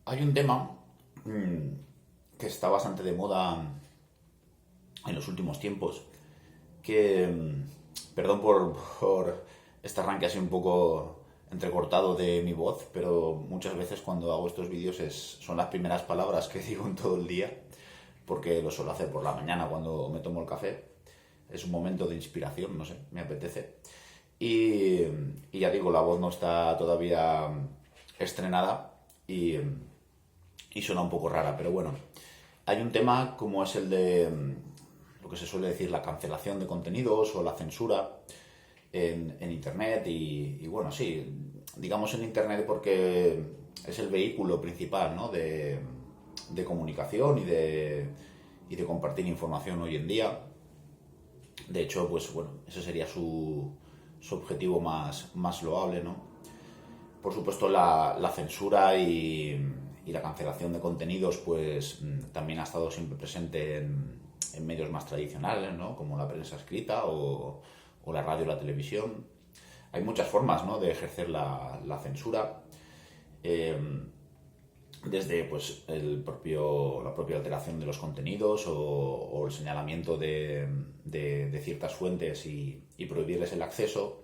Hay un tema que está bastante de moda en los últimos tiempos, que, perdón por este arranque así un poco entrecortado de mi voz, pero muchas veces cuando hago estos vídeos son las primeras palabras que digo en todo el día, porque lo suelo hacer por la mañana cuando me tomo el café. Es un momento de inspiración, no sé, me apetece. Y, y ya digo, la voz no está todavía estrenada y suena un poco rara, pero bueno. Hay un tema como es el de lo que se suele decir la cancelación de contenidos o la censura en Internet y bueno, sí, digamos en Internet porque es el vehículo principal, ¿no? de comunicación y de compartir información hoy en día. De hecho, pues bueno, ese sería su objetivo más loable, ¿no? Por supuesto, la censura y la cancelación de contenidos, pues también ha estado siempre presente en medios más tradicionales, ¿no? Como la prensa escrita o la radio o la televisión. Hay muchas formas, ¿no? de ejercer la censura. Eh, Desde pues, la propia alteración de los contenidos o el señalamiento de ciertas fuentes y prohibirles el acceso,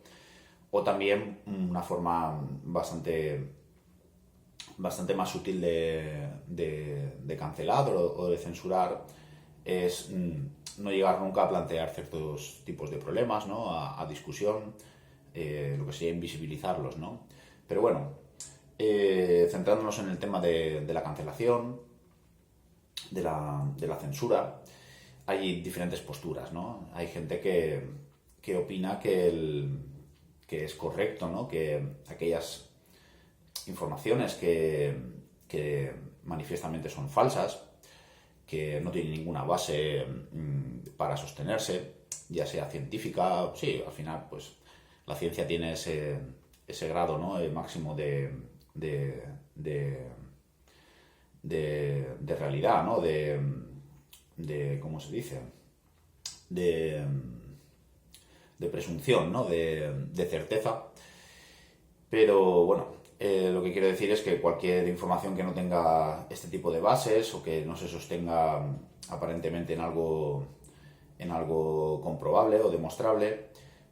o también una forma bastante más sutil de cancelar o de censurar es no llegar nunca a plantear ciertos tipos de problemas, ¿no? a discusión, lo que sería invisibilizarlos, ¿no? Pero bueno, centrándonos en el tema de la cancelación, de la censura, hay diferentes posturas, ¿no? Hay gente que opina que es correcto, ¿no? Que aquellas informaciones que manifiestamente son falsas, que no tienen ninguna base para sostenerse, ya sea científica, sí, al final, pues la ciencia tiene ese grado, ¿no? Máximo de, de, de realidad, ¿no? ¿Cómo se dice? De, de presunción, ¿no? De certeza. Pero bueno, lo que quiero decir es que cualquier información que no tenga este tipo de bases o que no se sostenga aparentemente en algo comprobable o demostrable,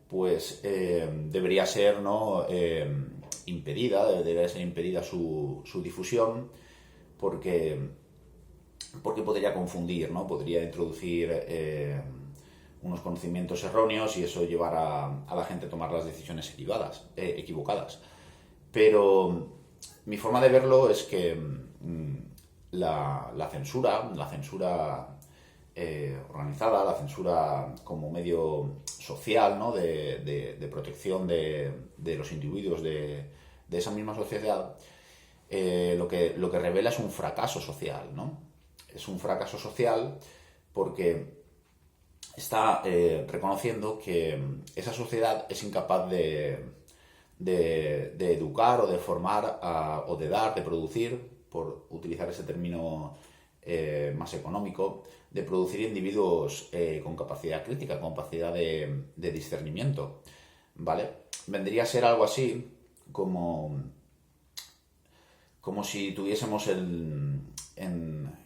pues debería ser, ¿no? Debería ser impedida su difusión porque podría confundir, ¿no? Podría introducir unos conocimientos erróneos y eso llevar a la gente a tomar las decisiones equivocadas. Pero mi forma de verlo es que la censura organizada, la censura como medio social, ¿no? de protección de los individuos de esa misma sociedad, lo que revela es un fracaso social, ¿no? Es un fracaso social porque está reconociendo que esa sociedad es incapaz de educar o de formar o de producir, por utilizar ese término más económico, de producir individuos con capacidad crítica, con capacidad de discernimiento, ¿vale? Vendría a ser algo así como si tuviésemos en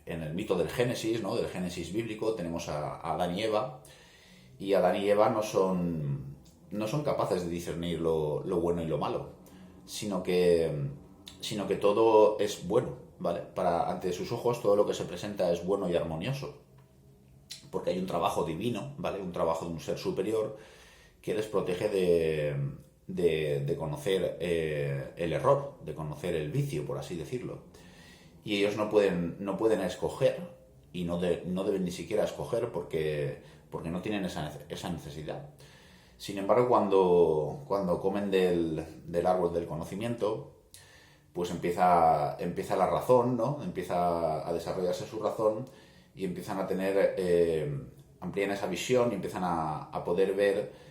el mito del Génesis, ¿no? Del Génesis bíblico, tenemos a Adán y Eva, y Adán y Eva no son capaces de discernir lo bueno y lo malo, sino que todo es bueno, ¿vale? Ante sus ojos todo lo que se presenta es bueno y armonioso, porque hay un trabajo divino, ¿vale? Un trabajo de un ser superior que les protege de conocer el error, de conocer el vicio, por así decirlo. Y ellos no pueden escoger y no deben ni siquiera escoger porque no tienen esa necesidad. Sin embargo, cuando comen del árbol del conocimiento, pues empieza la razón, ¿no? Empieza a desarrollarse su razón y empiezan a amplían esa visión y empiezan a poder ver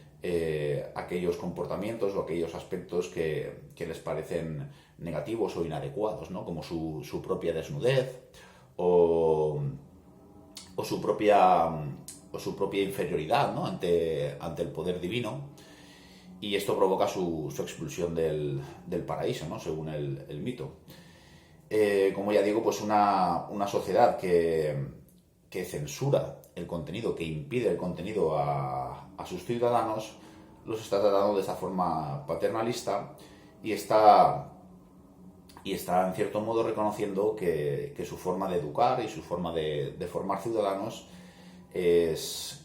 aquellos comportamientos o aquellos aspectos que les parecen negativos o inadecuados, ¿no? Como su propia desnudez o su propia inferioridad, ¿no? ante el poder divino, y esto provoca su expulsión del paraíso, ¿no? Según el mito. como ya digo, pues una sociedad que censura el contenido, que impide el contenido a sus ciudadanos, los está tratando de esta forma paternalista y está en cierto modo reconociendo que su forma de educar y su forma de formar ciudadanos es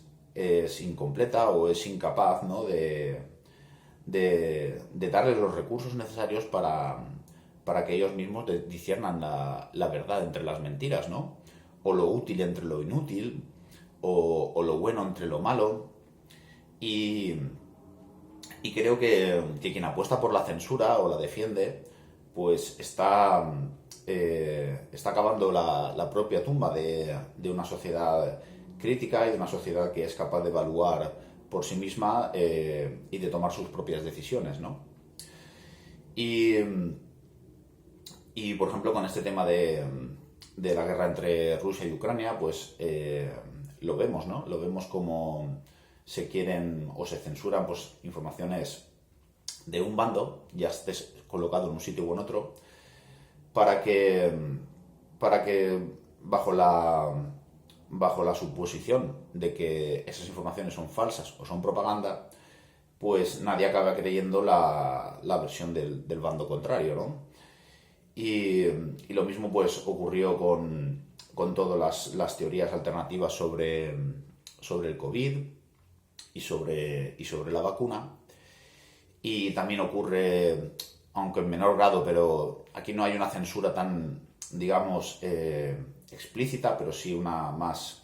incompleta o es incapaz, ¿no? de darles los recursos necesarios para que ellos mismos disciernan la verdad entre las mentiras, ¿no? O lo útil entre lo inútil, o lo bueno entre lo malo. Y creo que quien apuesta por la censura o la defiende, pues está cavando la propia tumba de una sociedad crítica y de una sociedad que es capaz de evaluar por sí misma y de tomar sus propias decisiones, ¿no? Y por ejemplo, con este tema de la guerra entre Rusia y Ucrania, pues lo vemos, ¿no? Lo vemos como se quieren o se censuran pues informaciones de un bando, ya estés colocado en un sitio u en otro, para que bajo la suposición de que esas informaciones son falsas o son propaganda, pues nadie acaba creyendo la versión del bando contrario, ¿no? Y lo mismo pues ocurrió con todas las teorías alternativas sobre el COVID y sobre la vacuna. Y también ocurre, aunque en menor grado, pero aquí no hay una censura tan, digamos, explícita, pero sí una más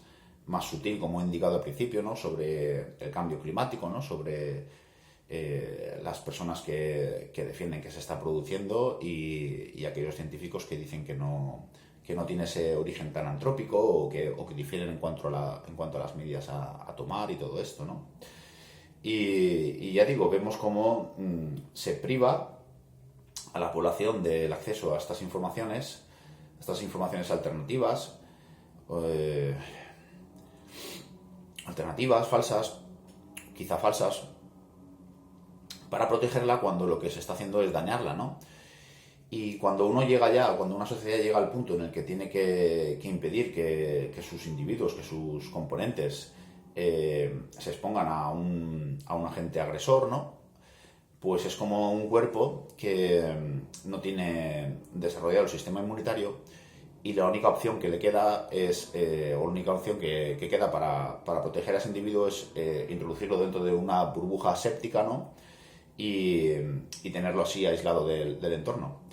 sutil, como he indicado al principio, ¿no? Sobre el cambio climático, ¿no? Sobre las personas que defienden que se está produciendo y aquellos científicos que dicen que no tiene ese origen tan antrópico o que difieren en cuanto a las medidas a tomar y todo esto, ¿no? Y ya digo, vemos cómo se priva a la población del acceso a estas informaciones alternativas, falsas, quizá falsas, para protegerla cuando lo que se está haciendo es dañarla, ¿no? Y cuando una sociedad llega al punto en el que tiene que impedir que sus individuos, que sus componentes se expongan a un agente agresor, ¿no? Pues es como un cuerpo que no tiene desarrollado el sistema inmunitario y la única opción que le queda o la única opción que queda para proteger a ese individuo es introducirlo dentro de una burbuja séptica, ¿no? Y tenerlo así aislado del entorno.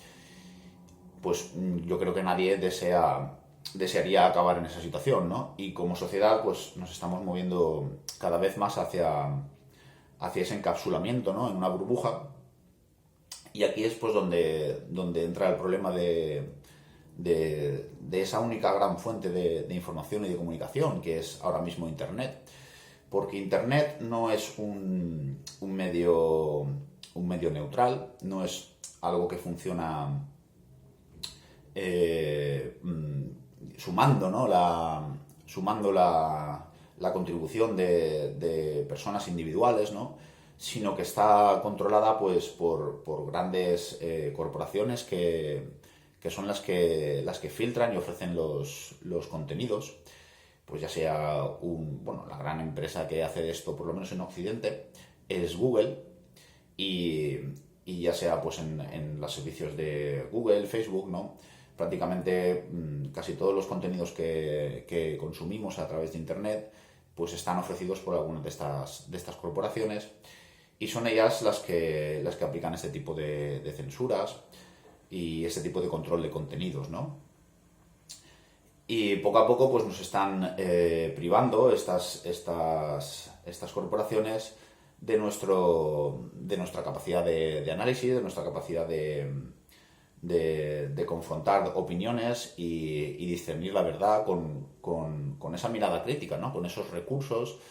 Pues yo creo que nadie desearía acabar en esa situación, ¿no? Y como sociedad, pues nos estamos moviendo cada vez más hacia ese encapsulamiento, ¿no? En una burbuja. Y aquí es pues donde entra el problema de esa única gran fuente de información y de comunicación, que es ahora mismo Internet. Porque Internet no es un medio neutral, no es algo que funciona sumando, ¿no? Sumando la contribución de personas individuales, ¿no? Sino que está controlada pues por grandes corporaciones que son las que filtran y ofrecen los contenidos. Pues ya sea la gran empresa que hace esto, por lo menos en Occidente, es Google, y ya sea pues en los servicios de Google, Facebook, ¿no? Prácticamente casi todos los contenidos que consumimos a través de Internet pues están ofrecidos por algunas de estas corporaciones, y son ellas las que aplican este tipo de censuras y este tipo de control de contenidos, ¿no? Y poco a poco pues nos están privando estas corporaciones de nuestra capacidad de análisis, de nuestra capacidad de confrontar opiniones y discernir la verdad con esa mirada crítica, ¿no? Con esos recursos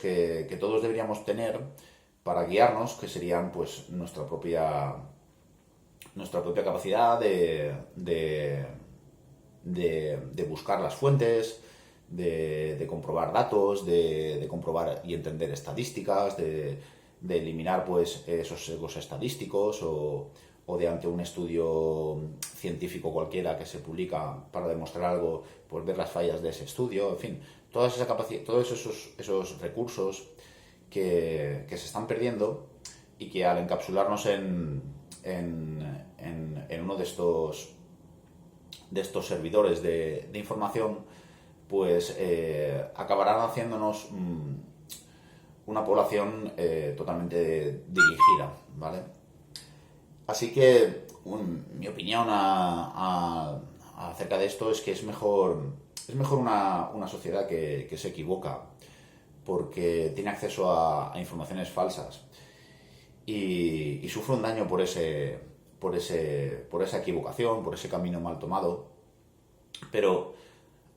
que todos deberíamos tener para guiarnos, que serían pues nuestra propia capacidad de buscar las fuentes, de comprobar datos, de comprobar y entender estadísticas, de eliminar pues esos sesgos estadísticos o o de ante un estudio científico cualquiera que se publica para demostrar algo, pues ver las fallas de ese estudio, en fin, toda esa capacidad, todos esos recursos que se están perdiendo y que al encapsularnos en uno de estos servidores de información, pues acabarán haciéndonos una población totalmente dirigida, ¿vale? Así que mi opinión acerca de esto es que es mejor una sociedad que se equivoca porque tiene acceso a informaciones falsas y sufre un daño por esa equivocación, por ese camino mal tomado, pero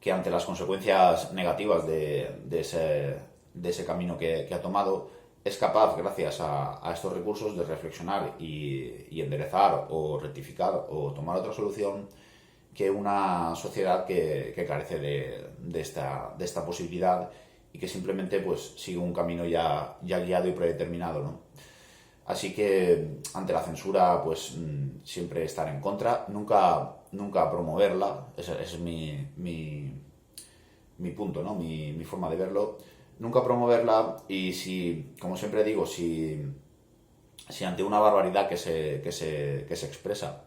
que ante las consecuencias negativas de ese camino que ha tomado, es capaz, gracias a estos recursos, de reflexionar y enderezar o rectificar o tomar otra solución que una sociedad que carece de esta posibilidad y que simplemente pues sigue un camino ya guiado y predeterminado, ¿no? Así que ante la censura pues siempre estar en contra, nunca promoverla, ese es mi punto, ¿no? Mi forma de verlo. Nunca promoverla, y si, como siempre digo, si ante una barbaridad que se expresa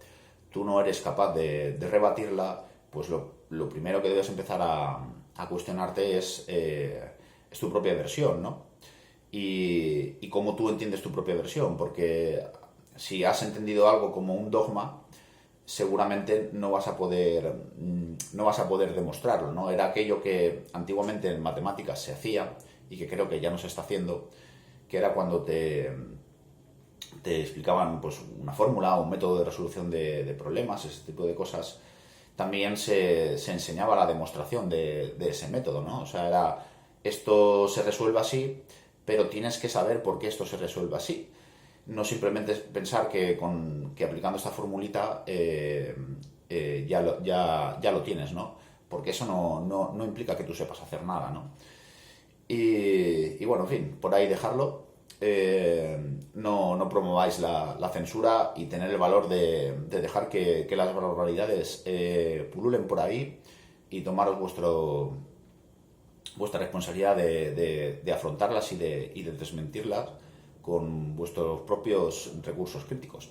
tú no eres capaz de rebatirla, pues lo primero que debes empezar a cuestionarte es tu propia versión, ¿no? Y cómo tú entiendes tu propia versión, porque si has entendido algo como un dogma, seguramente no vas a poder demostrarlo, ¿no? Era aquello que antiguamente en matemáticas se hacía y que creo que ya no se está haciendo, que era cuando te explicaban pues una fórmula, un método de resolución de problemas, ese tipo de cosas. También se enseñaba la demostración de ese método, ¿no? O sea, era esto se resuelve así, pero tienes que saber por qué esto se resuelve así. No simplemente pensar que aplicando esta formulita ya lo tienes, ¿no? Porque eso no implica que tú sepas hacer nada, ¿no? Y bueno, en fin, por ahí dejarlo. No promováis la censura y tener el valor de dejar que las barbaridades pululen por ahí y tomaros vuestra responsabilidad de afrontarlas y de desmentirlas con vuestros propios recursos críticos.